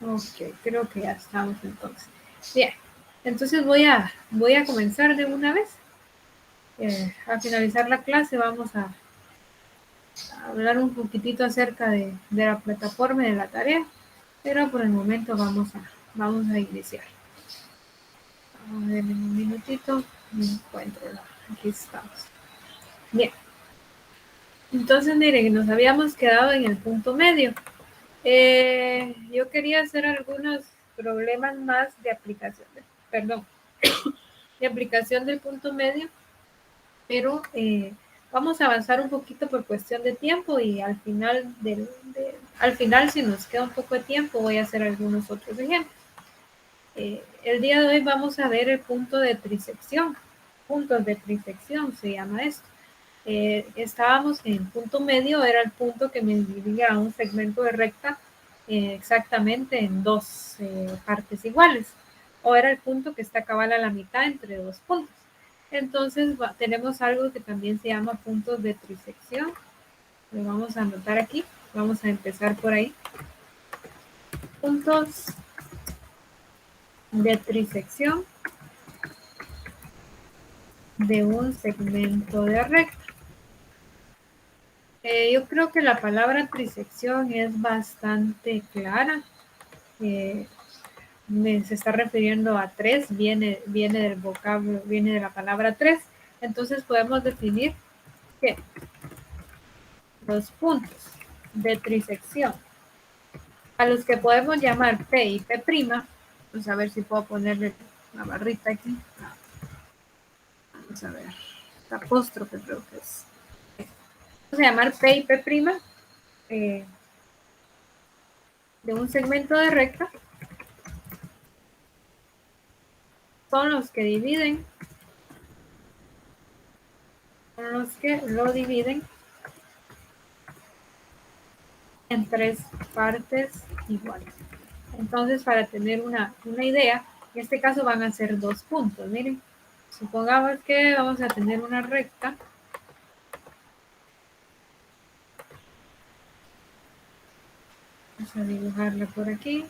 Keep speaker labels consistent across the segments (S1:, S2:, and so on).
S1: Ok, creo que ya estamos entonces. Bien, entonces voy a comenzar de una vez. Al finalizar la clase vamos a hablar un poquitito acerca de la plataforma y de la tarea, pero por el momento vamos a iniciar. Vamos a ver un minutito, me encuentro, aquí estamos. Bien, entonces miren, nos habíamos quedado en el punto medio. Yo quería hacer algunos problemas más de aplicación, perdón, de aplicación del punto medio, pero vamos a avanzar un poquito por cuestión de tiempo y al final si nos queda un poco de tiempo voy a hacer algunos otros ejemplos. El día de hoy vamos a ver el punto de trisección, puntos de trisección se llama esto. Estábamos en punto medio, era el punto que me dividía un segmento de recta exactamente en dos partes iguales, o era el punto que está cabal a la mitad entre dos puntos. Entonces tenemos algo que también se llama puntos de trisección. Lo vamos a anotar aquí, vamos a empezar por ahí. Puntos de trisección de un segmento de recta. Yo creo que la palabra trisección es bastante clara. Se está refiriendo a tres, viene del vocablo, viene de la palabra tres. Entonces podemos definir que los puntos de trisección, a los que podemos llamar P y P', vamos a ver si puedo ponerle una barrita aquí. Vamos a ver, apóstrofe creo que es. Vamos a llamar P y P', de un segmento de recta, son los que lo dividen en tres partes iguales. Entonces, para tener una idea, en este caso van a ser dos puntos. Miren, supongamos que vamos a tener una recta. Vamos a dibujarla por aquí.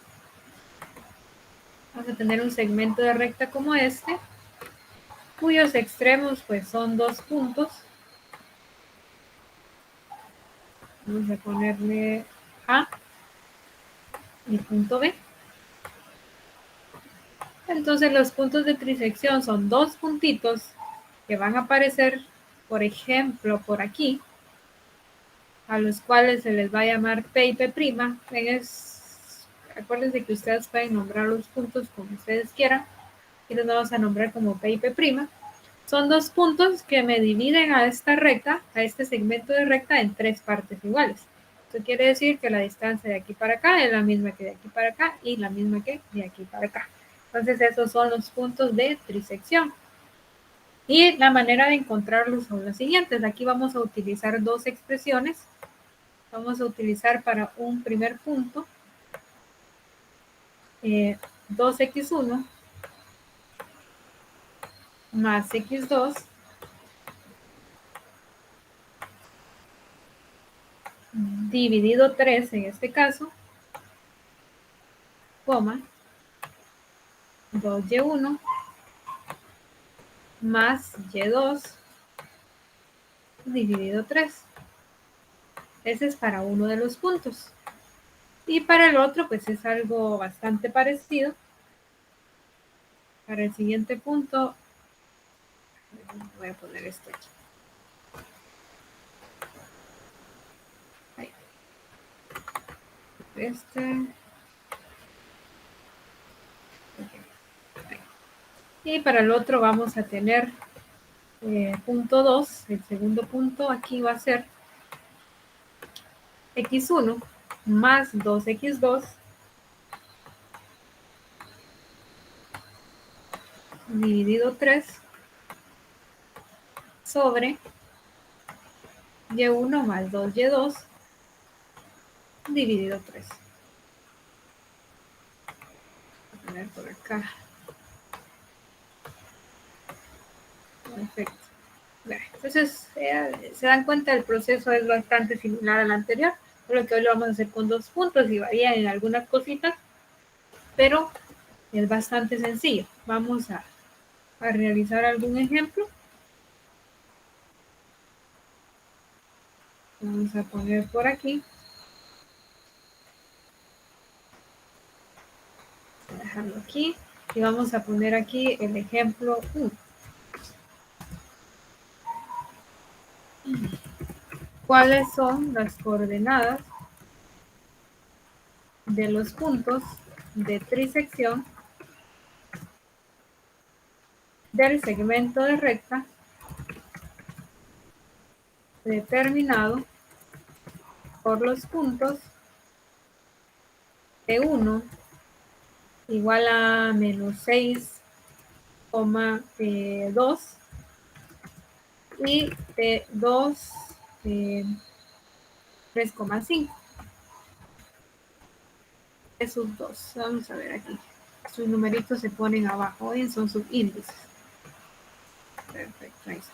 S1: Vamos a tener un segmento de recta como este, cuyos extremos pues son dos puntos. Vamos a ponerle A y punto B. Entonces los puntos de trisección son dos puntitos que van a aparecer, por ejemplo, por aquí, a los cuales se les va a llamar P y P'. Acuérdense que ustedes pueden nombrar los puntos como ustedes quieran, y los vamos a nombrar como P y P'. Son dos puntos que me dividen a esta recta, a este segmento de recta, en tres partes iguales. Esto quiere decir que la distancia de aquí para acá es la misma que de aquí para acá y la misma que de aquí para acá. Entonces esos son los puntos de trisección. Y la manera de encontrarlos son las siguientes. Aquí vamos a utilizar dos expresiones. Vamos a utilizar para un primer punto 2x1 más x2 dividido 3 en este caso, coma, 2y1 más y2 dividido 3. Ese es para uno de los puntos. Y para el otro, pues es algo bastante parecido. Para el siguiente punto, voy a poner esto aquí. Ahí. Y para el otro vamos a tener punto 2, el segundo punto aquí va a ser x1 más 2x2 dividido 3 sobre y1 más 2y2 dividido 3. Voy a poner por acá. Perfecto. Entonces, se dan cuenta, el proceso es bastante similar al anterior, solo que hoy lo vamos a hacer con dos puntos y varían en algunas cositas, pero es bastante sencillo. Vamos a realizar algún ejemplo. Vamos a poner por aquí. Voy a dejarlo aquí. Y vamos a poner aquí el ejemplo 1. ¿Cuáles son las coordenadas de los puntos de trisección del segmento de recta determinado por los puntos T1 igual a menos 6,2 y T2 3,5? Esos dos, vamos a ver aquí. Sus numeritos se ponen abajo y son subíndices. Perfecto, ahí está.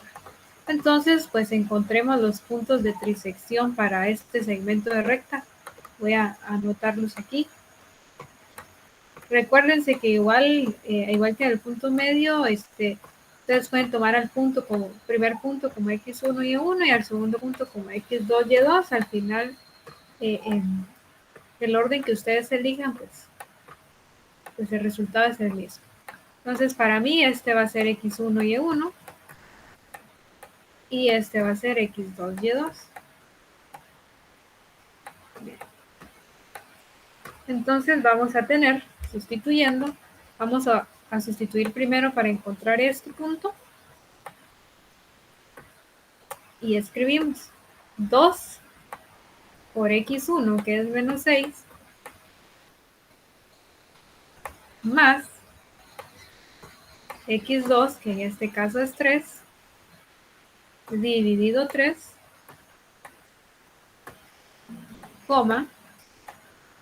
S1: Entonces, pues encontremos los puntos de trisección para este segmento de recta. Voy a anotarlos aquí. Recuérdense que igual que en el punto medio, ustedes pueden tomar al punto como primer punto como x1 y1 y al segundo punto como x2 y2. Al final, en el orden que ustedes elijan, pues el resultado es el mismo. Entonces, para mí, este va a ser x1 y1 y este va a ser x2 y2. Bien. Entonces, vamos a tener, sustituyendo, vamos a sustituir primero para encontrar este punto. Y escribimos 2 por x1, que es menos 6, más x2, que en este caso es 3, dividido 3, coma,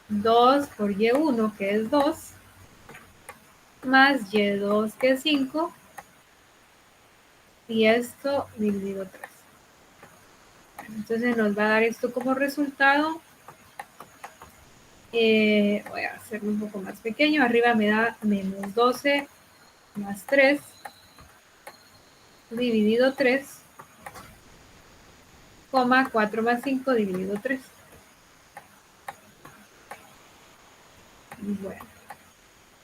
S1: 2 por y1, que es 2, más y2, que es 5, y esto dividido 3. Entonces nos va a dar esto como resultado. Voy a hacerlo un poco más pequeño. Arriba me da menos 12 más 3 dividido 3, 4 más 5 dividido 3. Bueno,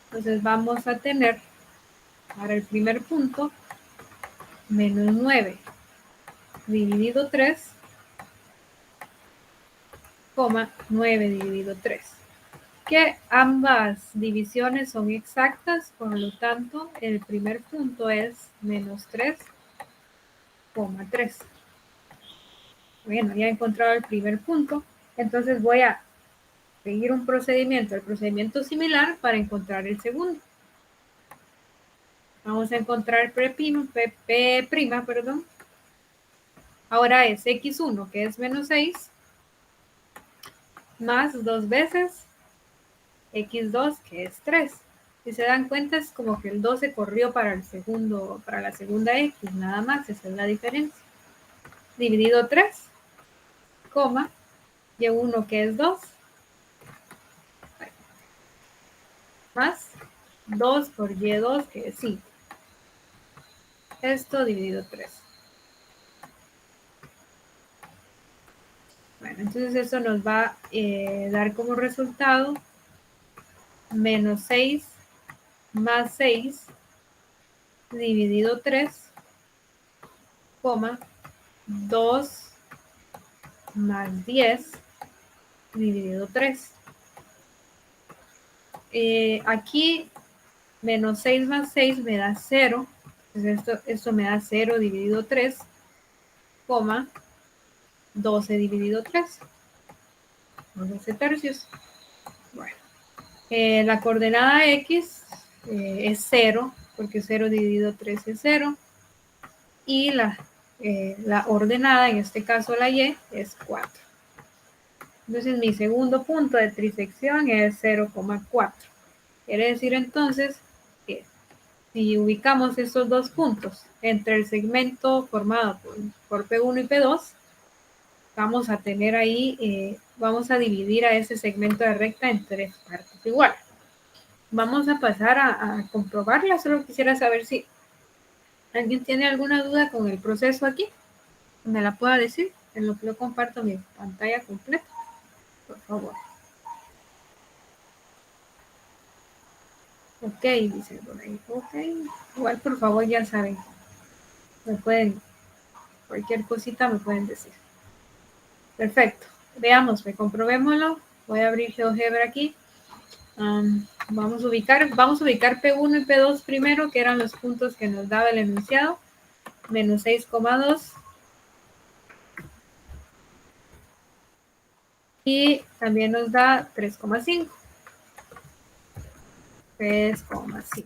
S1: entonces vamos a tener para el primer punto menos 9 dividido 3, 9 dividido 3. Que ambas divisiones son exactas, por lo tanto el primer punto es menos 3,3. Bueno, ya he encontrado el primer punto, entonces voy a seguir un procedimiento, el procedimiento similar para encontrar el segundo. Vamos a encontrar P', perdón. Ahora es x1, que es menos 6, más 2 veces x2, que es 3. Si se dan cuenta, es como que el 2 se corrió para la segunda x, nada más, esa es la diferencia. Dividido 3, y1, que es 2, más 2 por y2, que es 5. Esto dividido 3. Bueno, entonces eso nos va a dar como resultado menos 6 más 6 dividido 3, 2 más 10 dividido 3. Aquí menos 6 más 6 me da 0. Entonces esto me da 0 dividido 3, 12 dividido 3. 12 tercios. Bueno, la coordenada x es 0, porque 0 dividido 3 es 0. Y la ordenada, en este caso la y, es 4. Entonces mi segundo punto de trisección es 0,4. Quiere decir entonces que si ubicamos estos dos puntos entre el segmento formado por P1 y P2, vamos a tener ahí, vamos a dividir a ese segmento de recta en 3 partes iguales. vamos a pasar a comprobarla. Solo quisiera saber si alguien tiene alguna duda con el proceso aquí. Me la pueda decir en lo que yo comparto mi pantalla completa, por favor. Ok, dice por ahí. Ok, igual por favor ya saben, me pueden, cualquier cosita me pueden decir. Perfecto, veamos, comprobémoslo. Voy a abrir GeoGebra aquí. Vamos a ubicar P1 y P2 primero, que eran los puntos que nos daba el enunciado. Menos 6,2. Y también nos da 3,5. 3,5.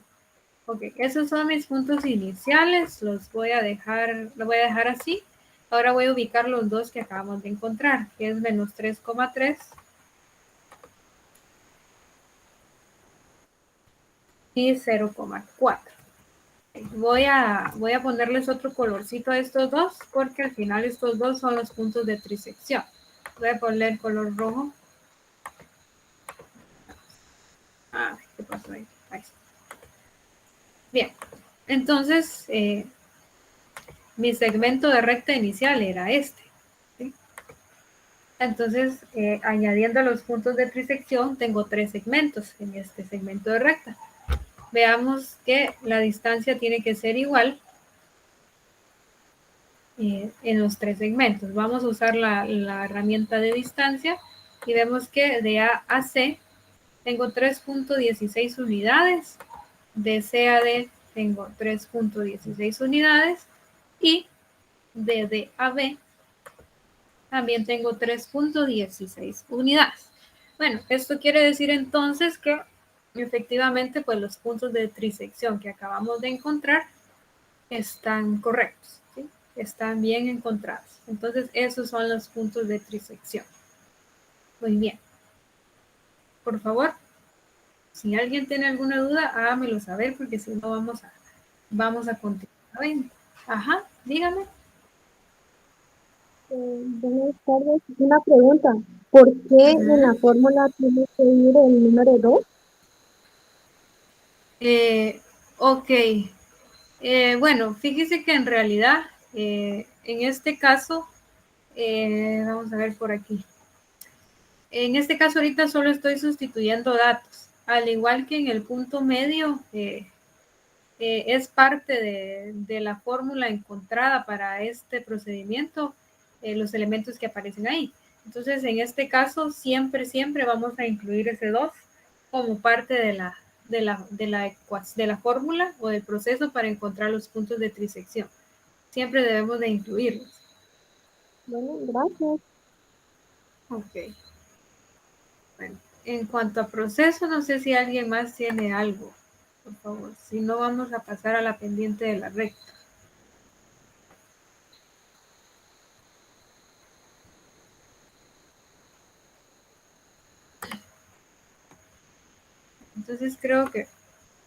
S1: Ok, esos son mis puntos iniciales. Lo voy a dejar así. Ahora voy a ubicar los dos que acabamos de encontrar, que es menos 3,3 y 0,4. Voy a ponerles otro colorcito a estos dos, porque al final estos dos son los puntos de trisección. Voy a poner color rojo. ¿Qué pasó ahí? Ahí está. Bien, entonces mi segmento de recta inicial era este. ¿Sí? Entonces, añadiendo los puntos de trisección, tengo 3 segmentos en este segmento de recta. Veamos que la distancia tiene que ser igual en los 3 segmentos. Vamos a usar la herramienta de distancia y vemos que de A a C tengo 3,16 unidades, de C a D tengo 3,16 unidades y de D a B también tengo 3,16 unidades. Bueno, esto quiere decir entonces que efectivamente pues los puntos de trisección que acabamos de encontrar están correctos, ¿sí? Están bien encontrados. Entonces esos son los puntos de trisección. Muy bien. Por favor, si alguien tiene alguna duda, hágamelo saber porque si no vamos a continuar. Ajá, dígame.
S2: Buenas tardes. Una pregunta. ¿Por qué en la fórmula tiene que ir el número 2?
S1: Ok. Bueno, fíjese que en realidad, en este caso, vamos a ver por aquí. En este caso ahorita solo estoy sustituyendo datos, al igual que en el punto medio, es parte de la fórmula encontrada para este procedimiento, los elementos que aparecen ahí. Entonces, en este caso, siempre vamos a incluir ese 2 como parte de la fórmula o del proceso para encontrar los puntos de trisección. Siempre debemos de incluirlos.
S2: Bueno, gracias.
S1: Ok. Bueno, en cuanto a proceso, no sé si alguien más tiene algo, por favor. Si no, vamos a pasar a la pendiente de la recta. Entonces creo que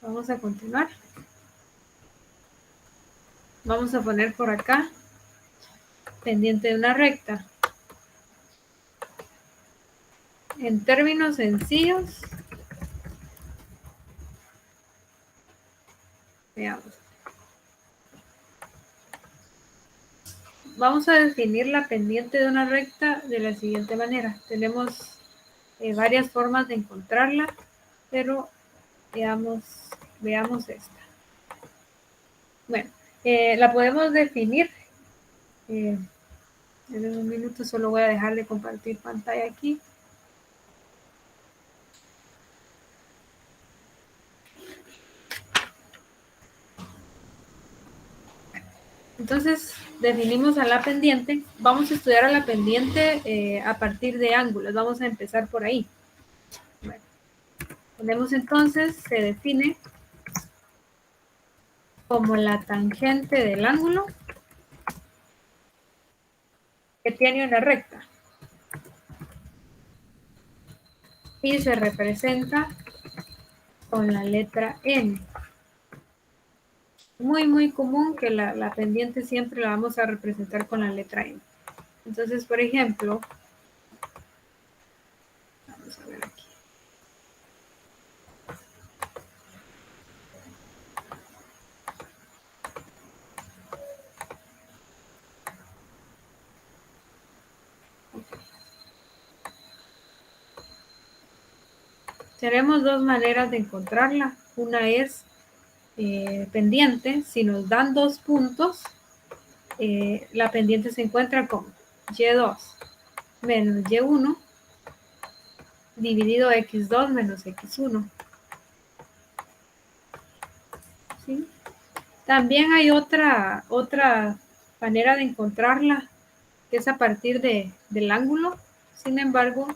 S1: vamos a continuar. Vamos a poner por acá pendiente de una recta. En términos sencillos, veamos. Vamos a definir la pendiente de una recta de la siguiente manera. Tenemos varias formas de encontrarla, pero veamos esta. Bueno, la podemos definir. En un minuto solo voy a dejar de compartir pantalla aquí. Entonces, definimos a la pendiente. Vamos a estudiar a la pendiente a partir de ángulos. Vamos a empezar por ahí. Bueno, ponemos entonces, se define como la tangente del ángulo que tiene una recta. Y se representa con la letra N. Muy común que la pendiente siempre la vamos a representar con la letra N. Entonces, por ejemplo, vamos a ver aquí. Tenemos dos maneras de encontrarla. Una es pendiente. Si nos dan 2 puntos, la pendiente se encuentra con y2 menos y1 dividido x2 menos x1. ¿Sí? También hay otra manera de encontrarla, que es a partir del ángulo. Sin embargo,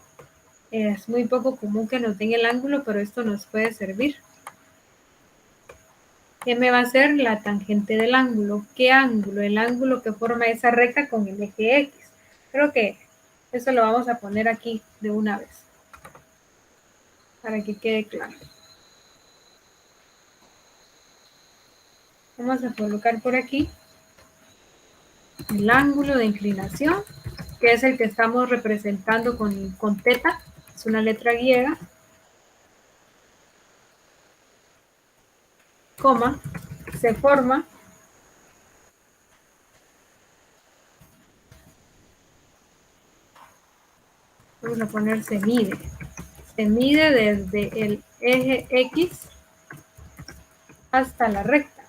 S1: es muy poco común que nos den el ángulo, pero esto nos puede servir. M va a ser la tangente del ángulo. ¿Qué ángulo? El ángulo que forma esa recta con el eje X. Creo que eso lo vamos a poner aquí de una vez, para que quede claro. Vamos a colocar por aquí el ángulo de inclinación, que es el que estamos representando con teta, es una letra griega, coma, se forma vamos a poner se mide desde el eje X hasta la recta.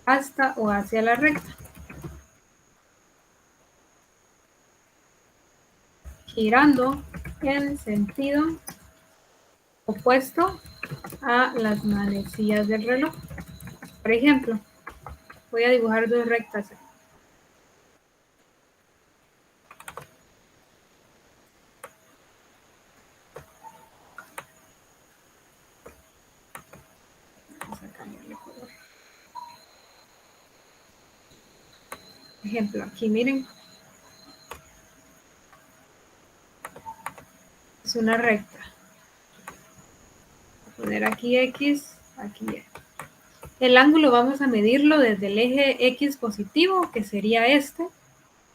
S1: Hasta o hacia la recta. Girando en sentido opuesto a las manecillas del reloj. Por ejemplo, voy a dibujar dos rectas. Vamos a cambiarle color. Ejemplo, aquí miren. Es una recta. Voy a poner aquí X, aquí Y. El ángulo vamos a medirlo desde el eje X positivo, que sería este,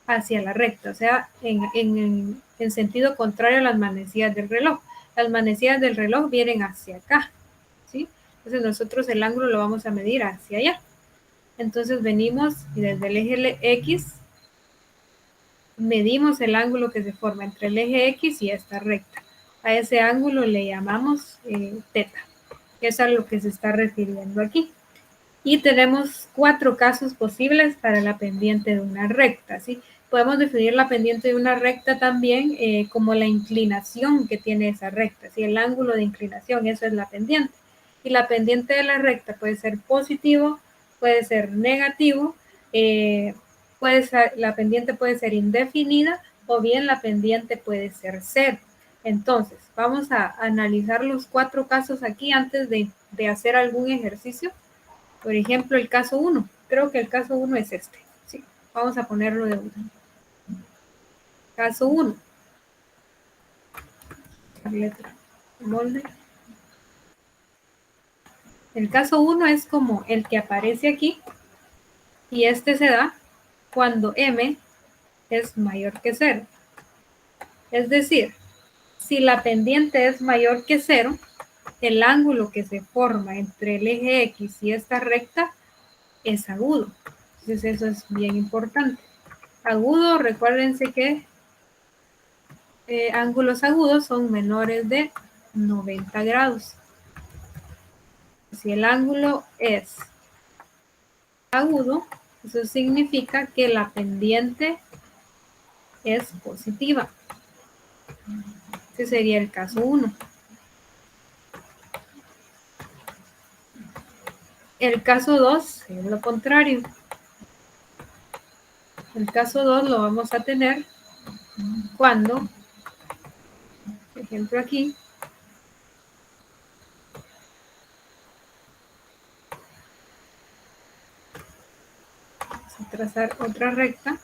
S1: hacia la recta, o sea, en sentido contrario a las manecillas del reloj. Las manecillas del reloj vienen hacia acá, ¿sí? Entonces nosotros el ángulo lo vamos a medir hacia allá. Entonces venimos y desde el eje X medimos el ángulo que se forma entre el eje X y esta recta. A ese ángulo le llamamos teta. Eso es a lo que se está refiriendo aquí. Y tenemos 4 casos posibles para la pendiente de una recta, ¿sí? Podemos definir la pendiente de una recta también como la inclinación que tiene esa recta, ¿sí? El ángulo de inclinación, eso es la pendiente. Y la pendiente de la recta puede ser positivo, puede ser negativo, la pendiente puede ser indefinida o bien la pendiente puede ser cero. Entonces, vamos a analizar los 4 casos aquí antes de hacer algún ejercicio. Por ejemplo, el caso 1. Creo que el caso 1 es este. Sí, vamos a ponerlo de 1. Caso 1. Letra. Molde. El caso 1 es como el que aparece aquí. Y este se da cuando m es mayor que 0. Es decir, si la pendiente es mayor que 0, el ángulo que se forma entre el eje X y esta recta es agudo. Entonces eso es bien importante. Agudo, recuérdense que ángulos agudos son menores de 90 grados. Si el ángulo es agudo, eso significa que la pendiente es positiva. Ese sería el caso 1. El caso 2 es lo contrario. El caso 2 lo vamos a tener cuando, por ejemplo aquí, vamos a trazar otra recta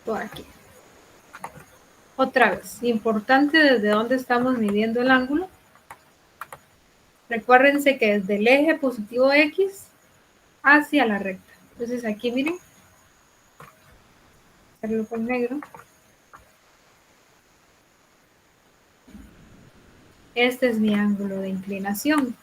S1: por aquí. Otra vez, importante desde dónde estamos midiendo el ángulo. Recuérdense que desde el eje positivo X hacia la recta. Entonces aquí miren, hacerlo con negro. Este es mi ángulo de inclinación.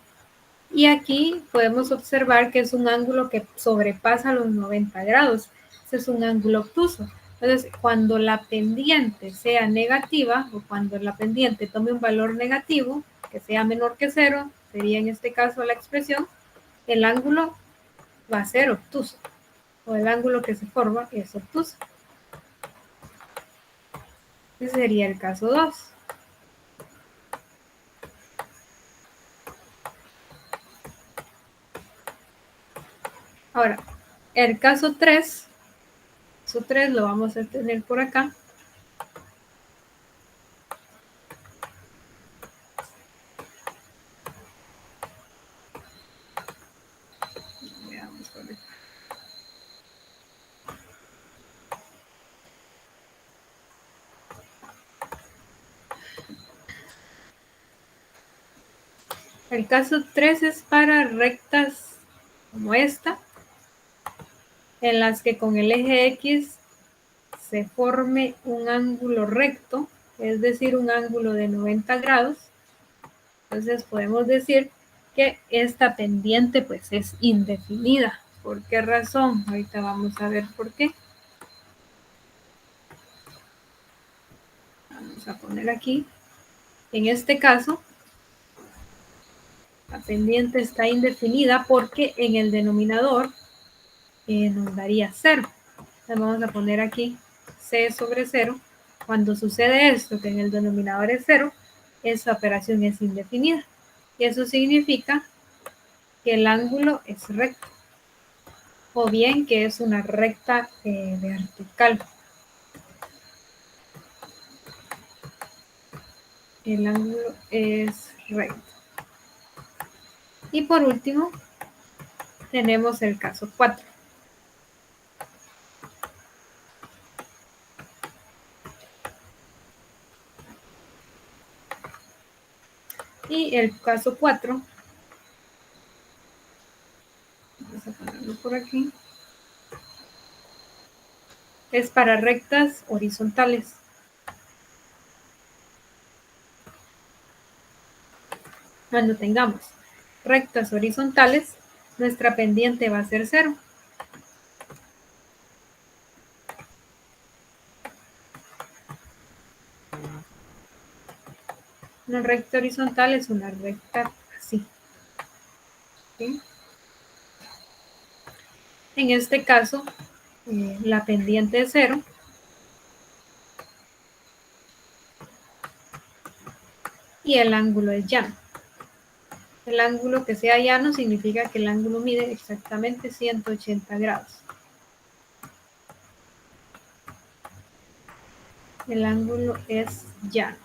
S1: Y aquí podemos observar que es un ángulo que sobrepasa los 90 grados. Este es un ángulo obtuso. Entonces, cuando la pendiente sea negativa o cuando la pendiente tome un valor negativo, que sea menor que 0, sería en este caso la expresión, el ángulo va a ser obtuso o el ángulo que se forma es obtuso. Ese sería el caso 2. Ahora, el caso 3 lo vamos a tener por acá. Veamos por acá. El caso 3 es para rectas como esta, en las que con el eje X se forme un ángulo recto, es decir, un ángulo de 90 grados. Entonces podemos decir que esta pendiente pues es indefinida. ¿Por qué razón? Ahorita vamos a ver por qué. Vamos a poner aquí. En este caso, la pendiente está indefinida porque en el denominador nos daría 0. Entonces vamos a poner aquí c sobre 0. Cuando sucede esto, que en el denominador es 0, esa operación es indefinida. Y eso significa que el ángulo es recto, o bien que es una recta vertical. El ángulo es recto. Y por último, tenemos el caso 4. Y el caso 4, vamos a ponerlo por aquí, es para rectas horizontales. Cuando tengamos rectas horizontales, nuestra pendiente va a ser 0. Una recta horizontal es una recta así. ¿Sí? En este caso, la pendiente es 0. Y el ángulo es llano. El ángulo que sea llano significa que el ángulo mide exactamente 180 grados. El ángulo es llano.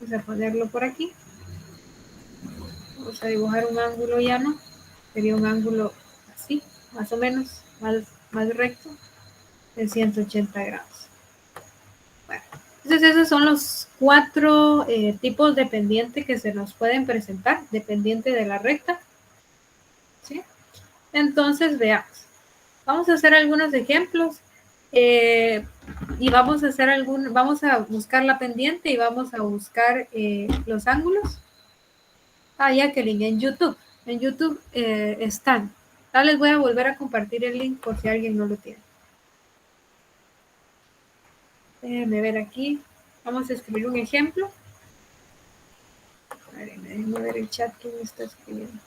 S1: Vamos a ponerlo por aquí. Vamos a dibujar un ángulo llano. Sería un ángulo así, más o menos, más recto, de 180 grados. Bueno, entonces esos son los 4 tipos de pendiente que se nos pueden presentar, dependiente de la recta. ¿Sí? Entonces, veamos. Vamos a hacer algunos ejemplos y vamos a buscar la pendiente y vamos a buscar los ángulos. Jacqueline, en YouTube. En YouTube están. Ya les voy a volver a compartir el link por si alguien no lo tiene. Déjenme ver aquí. Vamos a escribir un ejemplo. Déjenme ver el chat que me está escribiendo.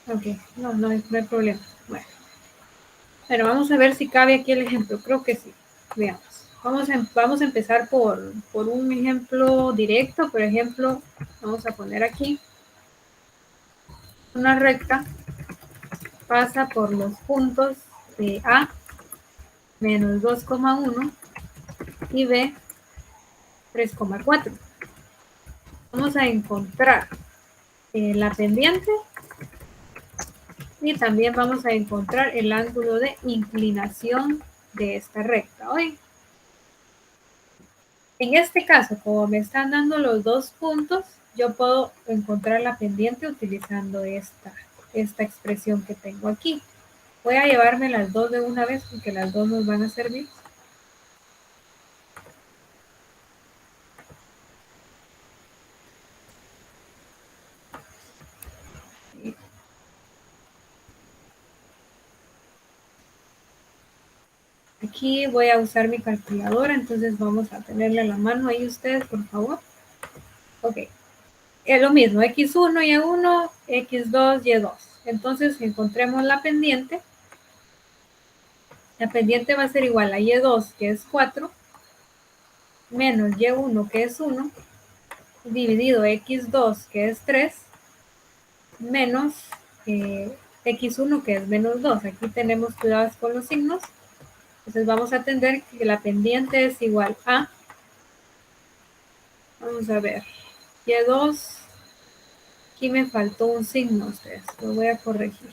S1: Ok, no hay problema. Bueno, pero vamos a ver si cabe aquí el ejemplo. Creo que sí. Veamos. Vamos a empezar por un ejemplo directo. Por ejemplo, vamos a poner aquí una recta. Pasa por los puntos de A menos 2,1 y B 3,4. Vamos a encontrar la pendiente y también vamos a encontrar el ángulo de inclinación de esta recta. Hoy, en este caso, como me están dando los dos puntos, yo puedo encontrar la pendiente utilizando esta expresión que tengo aquí. Voy a llevarme las dos de una vez porque las dos nos van a servir. Aquí voy a usar mi calculadora, entonces vamos a tenerle la mano ahí ustedes, por favor. Ok, es lo mismo, x1, y1, x2, y2. Entonces encontremos la pendiente. La pendiente va a ser igual a y2, que es 4, menos y1, que es 1, dividido x2, que es 3, menos x1, que es menos 2. Aquí tenemos cuidados con los signos. Entonces vamos a entender que la pendiente es igual a, vamos a ver, y2, aquí me faltó un signo, ustedes, lo voy a corregir.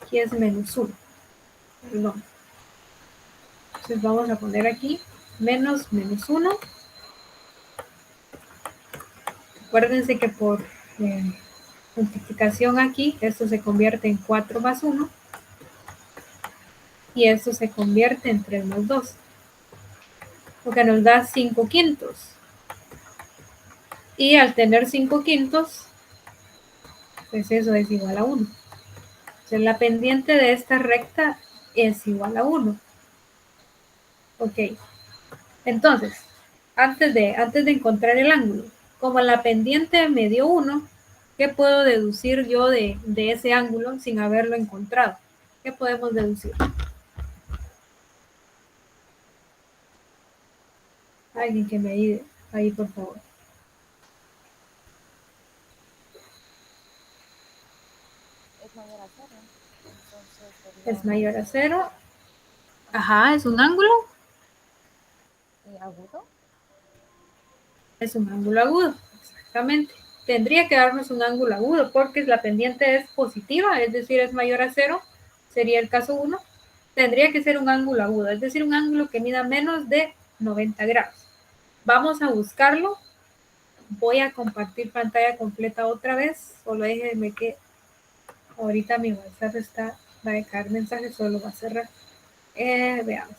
S1: Aquí es menos 1, perdón. Entonces vamos a poner aquí menos 1. Acuérdense que por multiplicación aquí, esto se convierte en 4 más 1 y esto se convierte en 3 más 2, lo que nos da 5 quintos. Y al tener 5 quintos, pues eso es igual a 1. Entonces la pendiente de esta recta es igual a 1. Ok, entonces, antes de encontrar el ángulo, como la pendiente me dio 1, ¿qué puedo deducir yo de ese ángulo sin haberlo encontrado? ¿Qué podemos deducir? Alguien que me ayude ahí, por favor.
S3: Es mayor a 0. Entonces
S1: Es mayor a 0. Ajá, es un ángulo.
S3: ¿Agudo?
S1: Es un ángulo agudo, exactamente. Tendría que darnos un ángulo agudo porque la pendiente es positiva, es decir, es mayor a 0, sería el caso 1. Tendría que ser un ángulo agudo, es decir, un ángulo que mida menos de 90 grados. Vamos a buscarlo. Voy a compartir pantalla completa otra vez. Solo déjenme que ahorita mi WhatsApp va a dejar mensajes, solo va a cerrar. Veamos.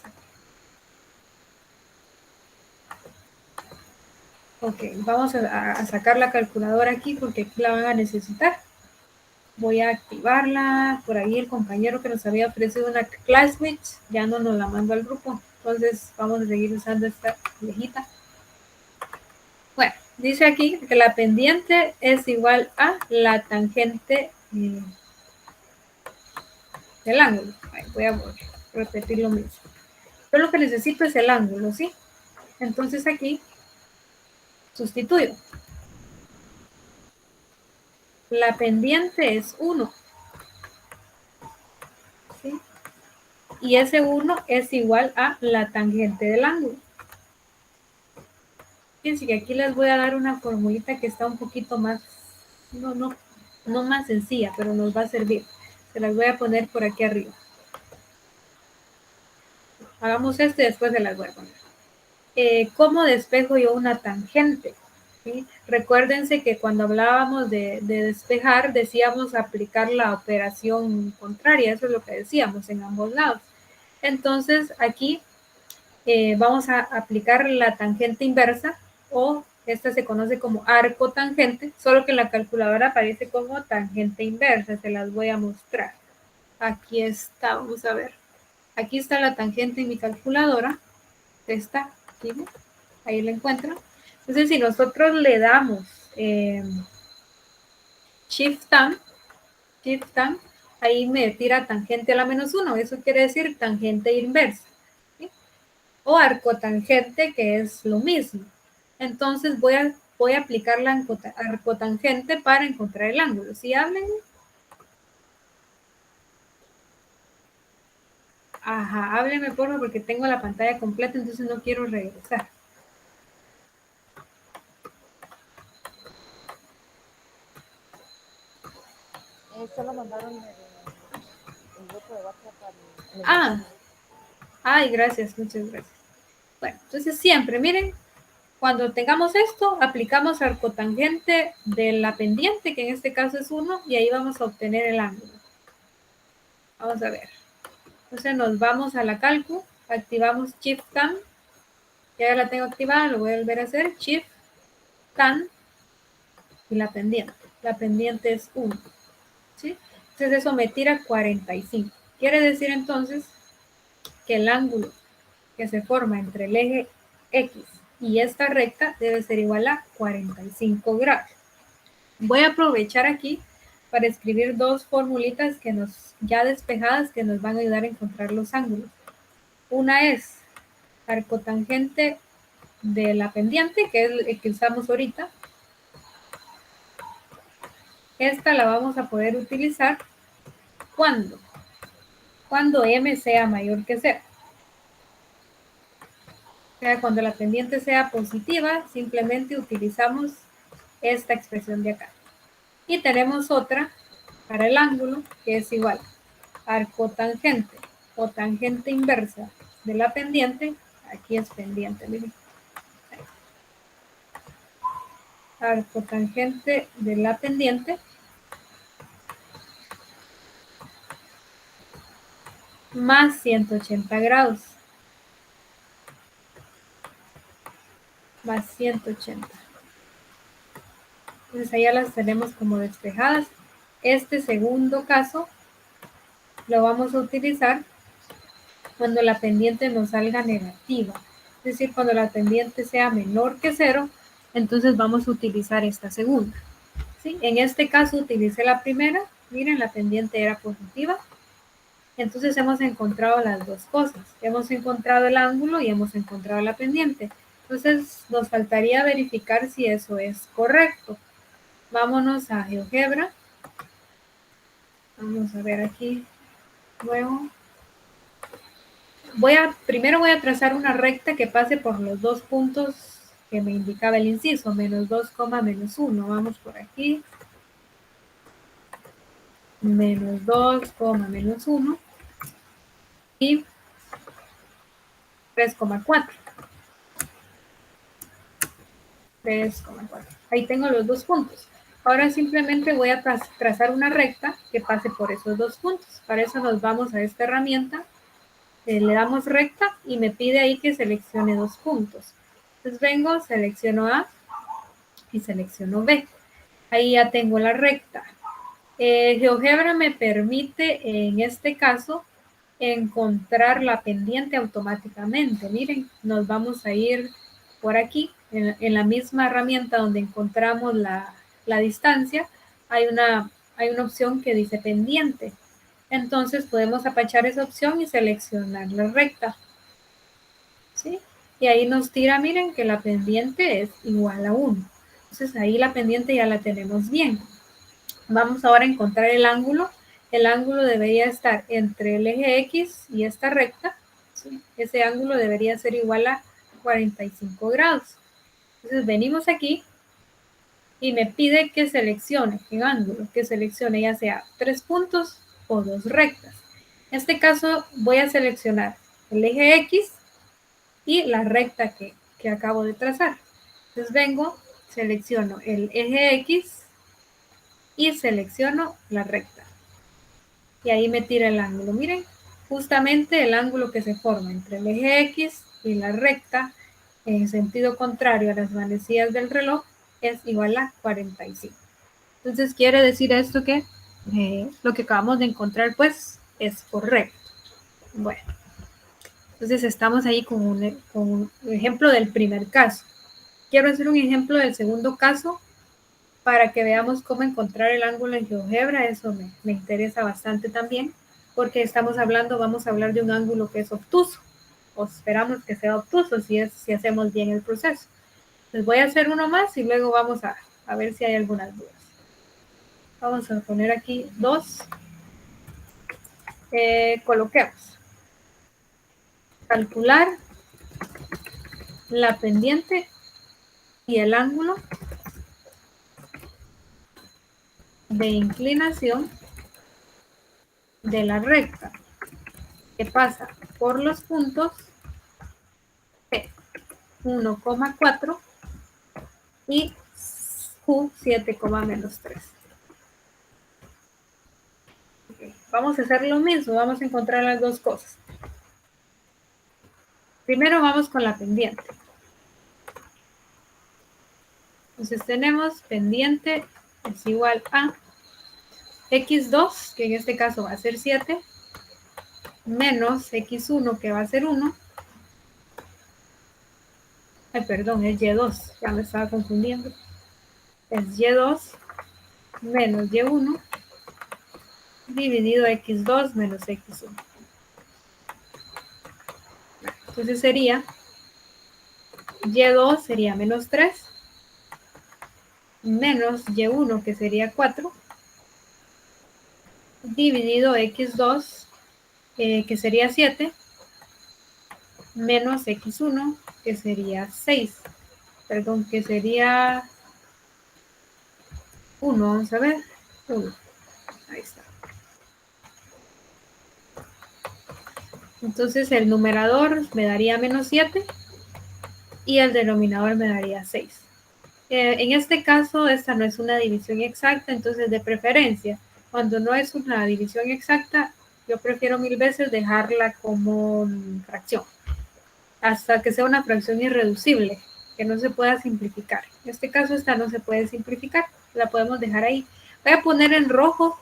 S1: Ok, vamos a sacar la calculadora aquí porque aquí la van a necesitar. Voy a activarla. Por ahí el compañero que nos había ofrecido una ClassWitch ya no nos la mandó al grupo. Entonces vamos a seguir usando esta viejita. Bueno, dice aquí que la pendiente es igual a la tangente del ángulo. Voy a repetir lo mismo. Yo lo que necesito es el ángulo, ¿sí? Entonces aquí sustituyo. La pendiente es 1. ¿Sí? Y ese 1 es igual a la tangente del ángulo. Fíjense que aquí les voy a dar una formulita que está un poquito más, no más sencilla, pero nos va a servir. Se las voy a poner por aquí arriba. Hagamos esto y después se las voy a poner. ¿Cómo despejo yo una tangente? ¿Sí? Recuérdense que cuando hablábamos de despejar, decíamos aplicar la operación contraria, eso es lo que decíamos en ambos lados. Entonces aquí vamos a aplicar la tangente inversa, o esta se conoce como arco tangente, solo que en la calculadora aparece como tangente inversa. Se las voy a mostrar. Aquí está, vamos a ver. Aquí está la tangente en mi calculadora. Esta, ¿sí? Ahí la encuentran. Entonces, si nosotros le damos Shift-Tab, ahí me tira tangente a la -1. Eso quiere decir tangente inversa. ¿Sí? O arcotangente, que es lo mismo. Entonces voy a aplicar la arcotangente para encontrar el ángulo. ¿Sí hablen? Ajá, háblenme por favor porque tengo la pantalla completa, entonces no quiero regresar.
S3: Solo mandaron el grupo de WhatsApp
S1: Ay, gracias, muchas gracias. Bueno, entonces siempre, miren, Cuando tengamos esto, aplicamos arcotangente de la pendiente, que en este caso es 1, y ahí vamos a obtener el ángulo. Vamos a ver. Entonces nos vamos a la calcu, activamos Shift Tan, ya la tengo activada, lo voy a volver a hacer, Shift Tan, y la pendiente es 1, ¿sí? Entonces eso me tira 45. Quiere decir entonces que el ángulo que se forma entre el eje X y esta recta debe ser igual a 45 grados. Voy a aprovechar aquí para escribir dos formulitas ya despejadas que nos van a ayudar a encontrar los ángulos. Una es arcotangente de la pendiente, que es el que usamos ahorita. Esta la vamos a poder utilizar cuando m sea mayor que 0. O sea, cuando la pendiente sea positiva, simplemente utilizamos esta expresión de acá. Y tenemos otra para el ángulo, que es igual a arcotangente o tangente inversa de la pendiente. Aquí es pendiente, miren. Arcotangente de la pendiente más 180 grados. Más 180. Entonces ahí ya las tenemos como despejadas. Este segundo caso lo vamos a utilizar cuando la pendiente nos salga negativa. Es decir, cuando la pendiente sea menor que 0, entonces vamos a utilizar esta segunda. ¿Sí? En este caso utilicé la primera. Miren, la pendiente era positiva. Entonces hemos encontrado las dos cosas. Hemos encontrado el ángulo y hemos encontrado la pendiente. Entonces nos faltaría verificar si eso es correcto. Vámonos a GeoGebra. Vamos a ver aquí. Luego. Primero voy a trazar una recta que pase por los dos puntos que me indicaba el inciso, menos 2, menos 1. Vamos por aquí. Menos 2, menos 1. Y 3,4. 3,4. Ahí tengo los dos puntos. Ahora simplemente voy a trazar una recta que pase por esos dos puntos. Para eso nos vamos a esta herramienta. Le damos recta y me pide ahí que seleccione dos puntos. Entonces vengo, selecciono A y selecciono B. Ahí ya tengo la recta. GeoGebra me permite, en este caso, encontrar la pendiente automáticamente. Miren, nos vamos a ir por aquí, en la misma herramienta donde encontramos la distancia, hay una opción que dice pendiente. Entonces podemos apachar esa opción y seleccionar la recta. ¿Sí? Y ahí nos tira, miren, que la pendiente es igual a 1. Entonces ahí la pendiente ya la tenemos bien. Vamos ahora a encontrar el ángulo. El ángulo debería estar entre el eje X y esta recta. ¿Sí? Ese ángulo debería ser igual a 45 grados. Entonces venimos aquí y me pide que seleccione el ángulo, que seleccione ya sea 3 puntos o 2 rectas. En este caso voy a seleccionar el eje X y la recta que acabo de trazar. Entonces vengo, selecciono el eje X y selecciono la recta. Y ahí me tira el ángulo. Miren, justamente el ángulo que se forma entre el eje X y la recta en sentido contrario a las manecillas del reloj es igual a 45. Entonces quiere decir esto que lo que acabamos de encontrar pues es correcto. Bueno, entonces estamos ahí con un ejemplo del primer caso. Quiero hacer un ejemplo del segundo caso para que veamos cómo encontrar el ángulo en GeoGebra. Eso me interesa bastante también, porque vamos a hablar de un ángulo que es obtuso, o esperamos que sea obtuso si hacemos bien el proceso. Les voy a hacer uno más y luego vamos a ver si hay algunas dudas. Vamos a poner aquí 2. Coloquemos. Calcular la pendiente y el ángulo de inclinación de la recta que pasa por los puntos P 1,4 y Q 7, menos 3. Okay. Vamos a hacer lo mismo, vamos a encontrar las dos cosas. Primero vamos con la pendiente. Entonces tenemos pendiente es igual a x2, que en este caso va a ser 7, menos x1, que va a ser 1. Ay, perdón, es y2, ya me estaba confundiendo. Es y2 menos y1 dividido x2 menos x1. Entonces sería y2 sería menos 3 menos y1, que sería 4, dividido x2, que sería 7, menos x1, que sería 6. Perdón, que sería 1, vamos a ver. 1. Ahí está. Entonces el numerador me daría menos 7 y el denominador me daría 6. En este caso, esta no es una división exacta, entonces de preferencia, cuando no es una división exacta, yo prefiero 1000 veces dejarla como fracción, hasta que sea una fracción irreducible, que no se pueda simplificar. En este caso, esta no se puede simplificar, la podemos dejar ahí. Voy a poner en rojo,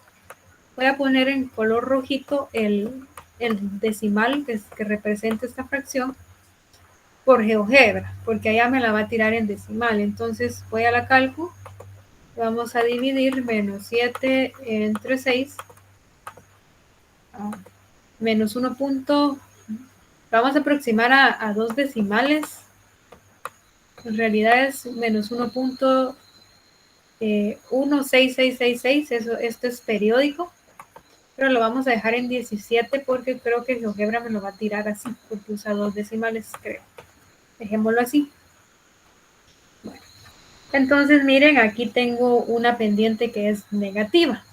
S1: voy a poner en color rojito el decimal que representa esta fracción por GeoGebra, porque allá me la va a tirar en decimal. Entonces voy a la cálculo, vamos a dividir menos 7 entre 6, menos 1 punto, vamos a aproximar a 2 decimales, en realidad es menos 1.16666, esto es periódico, pero lo vamos a dejar en 17 porque creo que GeoGebra me lo va a tirar así, porque usa 2 decimales, creo. Dejémoslo así. Bueno, entonces miren, aquí tengo una pendiente que es negativa.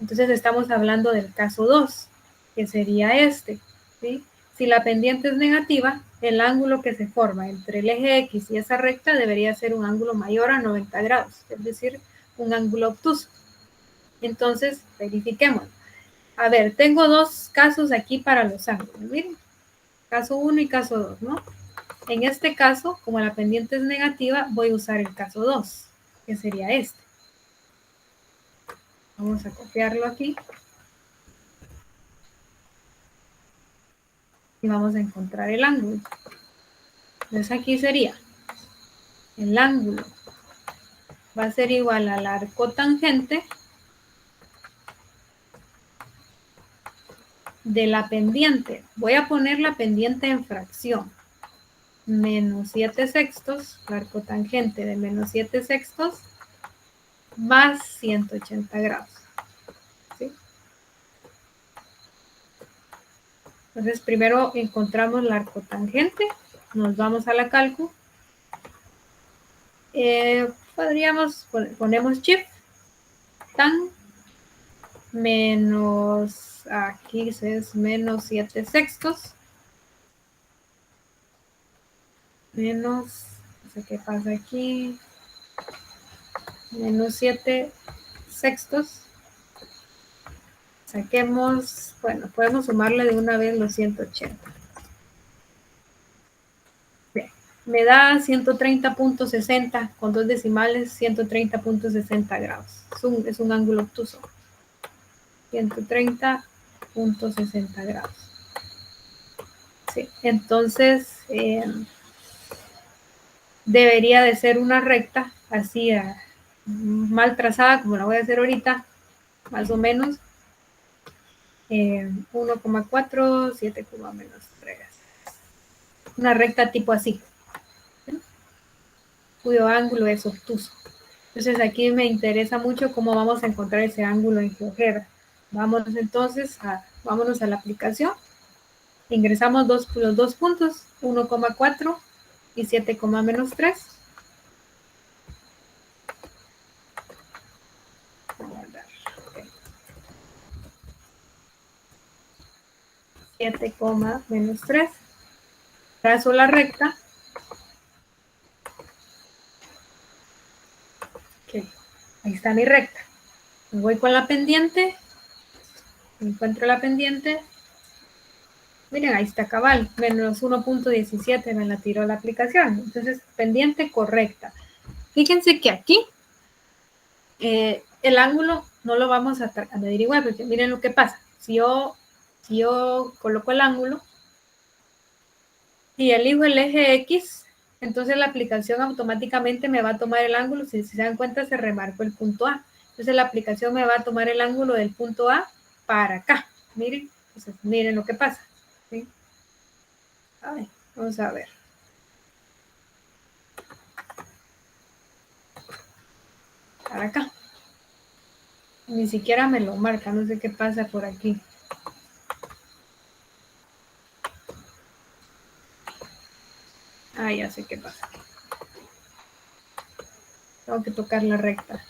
S1: Entonces estamos hablando del caso 2, que sería este, ¿sí? Si la pendiente es negativa, el ángulo que se forma entre el eje X y esa recta debería ser un ángulo mayor a 90 grados, es decir, un ángulo obtuso. Entonces, verifiquemos. A ver, tengo dos casos aquí para los ángulos, miren, caso 1 y caso 2, ¿no? En este caso, como la pendiente es negativa, voy a usar el caso 2, que sería este. Vamos a copiarlo aquí. Y vamos a encontrar el ángulo. Entonces aquí sería el ángulo va a ser igual al arco tangente de la pendiente. Voy a poner la pendiente en fracción. Menos 7 sextos, arco tangente de menos 7 sextos, más 180 grados. ¿Sí? Entonces primero encontramos el arco tangente, nos vamos a la cálculo. Ponemos shift, tan, menos, aquí es menos 7 sextos, menos, no sé qué pasa aquí, menos 7 sextos, saquemos, bueno, podemos sumarle de una vez los 180. Bien, me da 130.60 con dos decimales, 130.60 grados. Es un ángulo obtuso. 130.60 grados. Sí, entonces debería de ser una recta así mal trazada, como la voy a hacer ahorita, más o menos 1,4, 7, menos 3. Una recta tipo así, ¿sí? Cuyo ángulo es obtuso. Entonces aquí me interesa mucho cómo vamos a encontrar ese ángulo en GeoGebra. Vámonos entonces vámonos a la aplicación. Ingresamos los dos puntos, 1,4 y 7, menos 3. 7, menos 3. Trazo la recta. Ahí está mi recta. Me voy con la pendiente, encuentro la pendiente. Miren, ahí está cabal, menos 1.17 me la tiró la aplicación. Entonces, pendiente correcta. Fíjense que aquí el ángulo no lo vamos a medir igual, porque miren lo que pasa. Si yo coloco el ángulo y elijo el eje X, entonces la aplicación automáticamente me va a tomar el ángulo. Si se dan cuenta, se remarcó el punto A. Entonces la aplicación me va a tomar el ángulo del punto A para acá. Miren, entonces, miren lo que pasa. ¿Sí? Ay, vamos a ver. Para acá. Ni siquiera me lo marca, no sé qué pasa por aquí. Ah, ya sé qué pasa. Tengo que tocar la recta.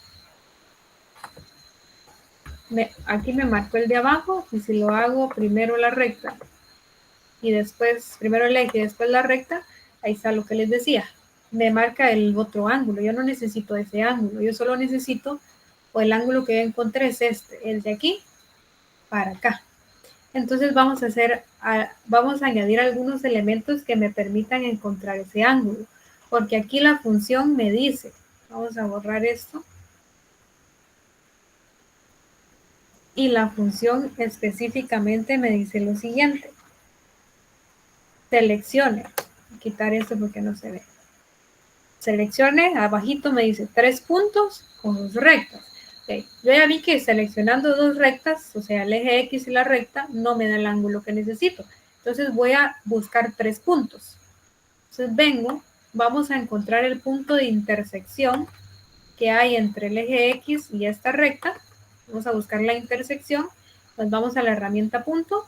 S1: Aquí me marcó el de abajo, y si lo hago primero la recta y después, primero el eje y después la recta, ahí está lo que les decía. Me marca el otro ángulo. Yo no necesito ese ángulo, yo solo necesito, o el ángulo que yo encontré es este, el de aquí para acá. Entonces vamos a añadir algunos elementos que me permitan encontrar ese ángulo, porque aquí la función me dice, vamos a borrar esto, y la función específicamente me dice lo siguiente: seleccione, quitar esto porque no se ve, seleccione, abajito me dice 3 puntos con 2 rectas. Okay. Yo ya vi que seleccionando 2 rectas, o sea el eje X y la recta, no me da el ángulo que necesito. Entonces voy a buscar 3 puntos. Entonces vengo, vamos a encontrar el punto de intersección que hay entre el eje X y esta recta. Vamos a buscar la intersección. Nos vamos a la herramienta punto,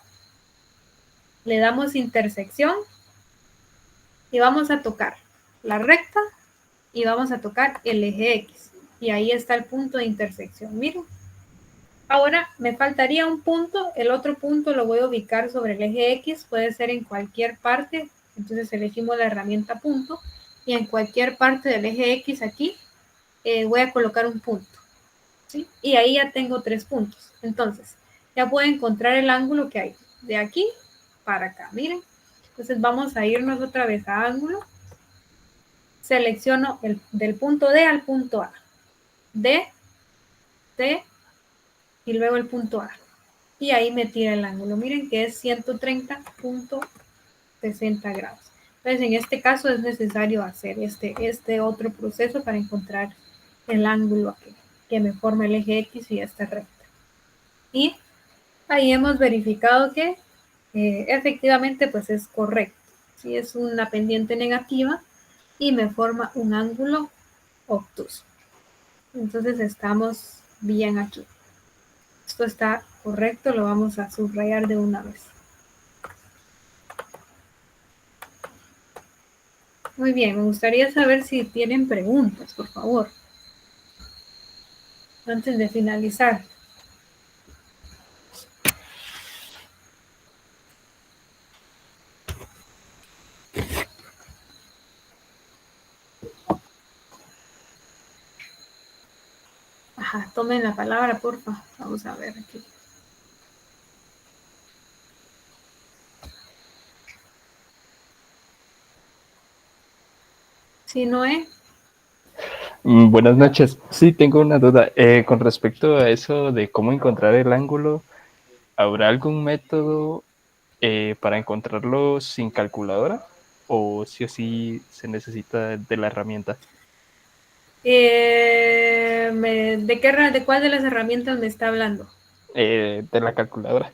S1: le damos intersección y vamos a tocar la recta y vamos a tocar el eje X. Y ahí está el punto de intersección. Miren. Ahora me faltaría un punto. El otro punto lo voy a ubicar sobre el eje X. Puede ser en cualquier parte. Entonces elegimos la herramienta punto. Y en cualquier parte del eje X aquí voy a colocar un punto. ¿Sí? Y ahí ya tengo 3 puntos. Entonces ya puedo encontrar el ángulo que hay de aquí para acá. Miren. Entonces vamos a irnos otra vez a ángulo. Selecciono del punto D al punto A. D, D y luego el punto A. Y ahí me tira el ángulo. Miren que es 130.60 grados. Entonces en este caso es necesario hacer este otro proceso para encontrar el ángulo que me forma el eje X y esta recta. Y ahí hemos verificado que efectivamente pues es correcto. Si es una pendiente negativa y me forma un ángulo obtuso. Entonces estamos bien aquí. Esto está correcto, lo vamos a subrayar de una vez. Muy bien, me gustaría saber si tienen preguntas, por favor, antes de finalizar. Ajá, tomen la palabra, porfa. Vamos a ver aquí. Sí, Noé.
S4: Buenas noches. Sí, tengo una duda. Con respecto a eso de cómo encontrar el ángulo, ¿habrá algún método para encontrarlo sin calculadora? ¿O sí o sí se necesita de la herramienta?
S1: ¿De cuál de las herramientas me está hablando?
S4: De la calculadora.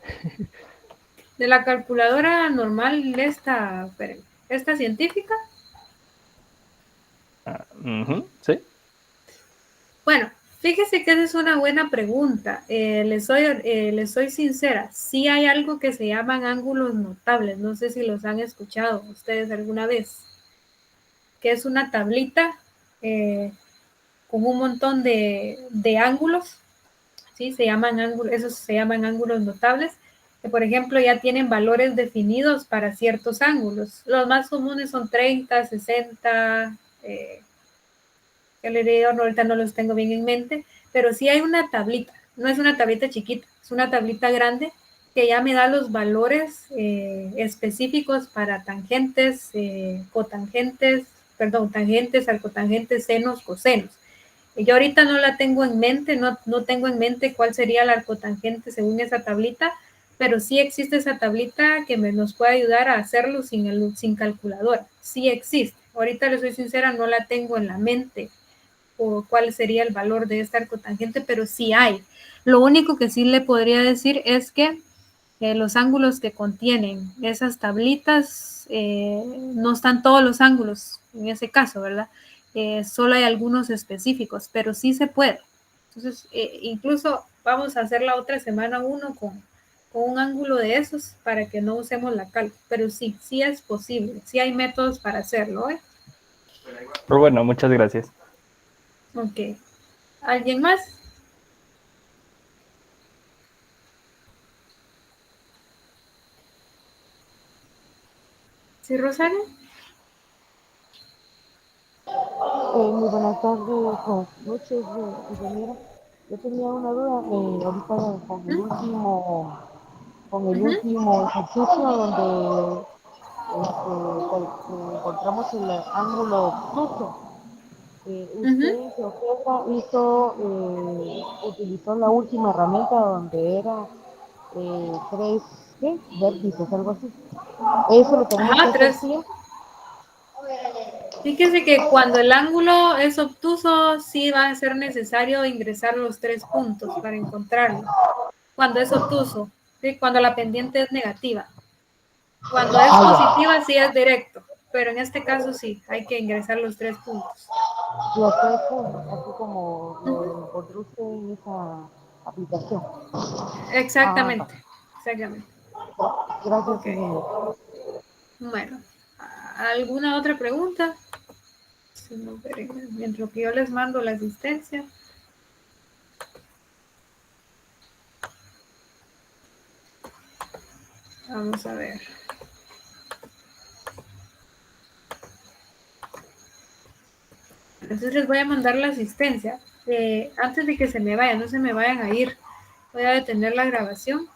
S1: De la calculadora normal, esta científica.
S4: Sí.
S1: Bueno, fíjese que esa es una buena pregunta. Les soy sincera. Sí hay algo que se llaman ángulos notables. No sé si los han escuchado ustedes alguna vez. Que es una tablita con un montón de ángulos. ¿Sí? Esos se llaman ángulos notables. Que por ejemplo ya tienen valores definidos para ciertos ángulos. Los más comunes son 30, 60, ahorita no los tengo bien en mente, pero sí hay una tablita, no es una tablita chiquita, es una tablita grande que ya me da los valores específicos para tangentes, cotangentes, perdón, tangentes, arcotangentes, senos, cosenos. Yo ahorita no la tengo en mente, no tengo en mente cuál sería el arcotangente según esa tablita, pero sí existe esa tablita que nos puede ayudar a hacerlo sin calculadora. Sí existe. Ahorita les soy sincera, no la tengo en la mente o cuál sería el valor de esta arcotangente, pero sí hay. Lo único que sí le podría decir es que los ángulos que contienen esas tablitas, no están todos los ángulos en ese caso, ¿verdad? Solo hay algunos específicos, pero sí se puede. Entonces, incluso vamos a hacer la otra semana uno con un ángulo de esos para que no usemos la cal, pero sí, sí es posible, sí hay métodos para hacerlo, ¿eh?
S4: Pero bueno, muchas gracias.
S1: Ok. ¿Alguien más? ¿Sí, Rosario?
S3: Muy buenas tardes o noches, ingeniera. Yo tenía una duda, ahorita con el
S1: Ujú,
S3: último ejercicio donde encontramos el ángulo obtuso.
S1: ujú.
S3: Usted, geófebra, utilizó la última herramienta donde era tres, ¿qué? Vértices, algo así. Eso lo tenemos que
S1: Ajá,
S3: hacer
S1: tres.
S3: siempre.
S1: Fíjese que cuando el ángulo es obtuso, sí va a ser necesario ingresar los 3 puntos para encontrarlo. Cuando es obtuso, ¿sí? Cuando la pendiente es negativa. Cuando es
S3: Ah,
S1: positiva, sí es directo. Pero en este caso sí, hay que ingresar los 3 puntos.
S3: ya. Los tres puntos, así como
S1: Ujú.
S3: lo encontró usted en esa aplicación. Ah,
S1: Exactamente,
S3: vale.
S1: exactamente.
S3: Gracias,
S1: Ok,
S3: ingeniero.
S1: bueno. ¿Alguna otra pregunta? Mientras que yo les mando la asistencia. Vamos a ver. Entonces les voy a mandar la asistencia. Antes de que se me vayan, no se me vayan a ir. Voy a detener la grabación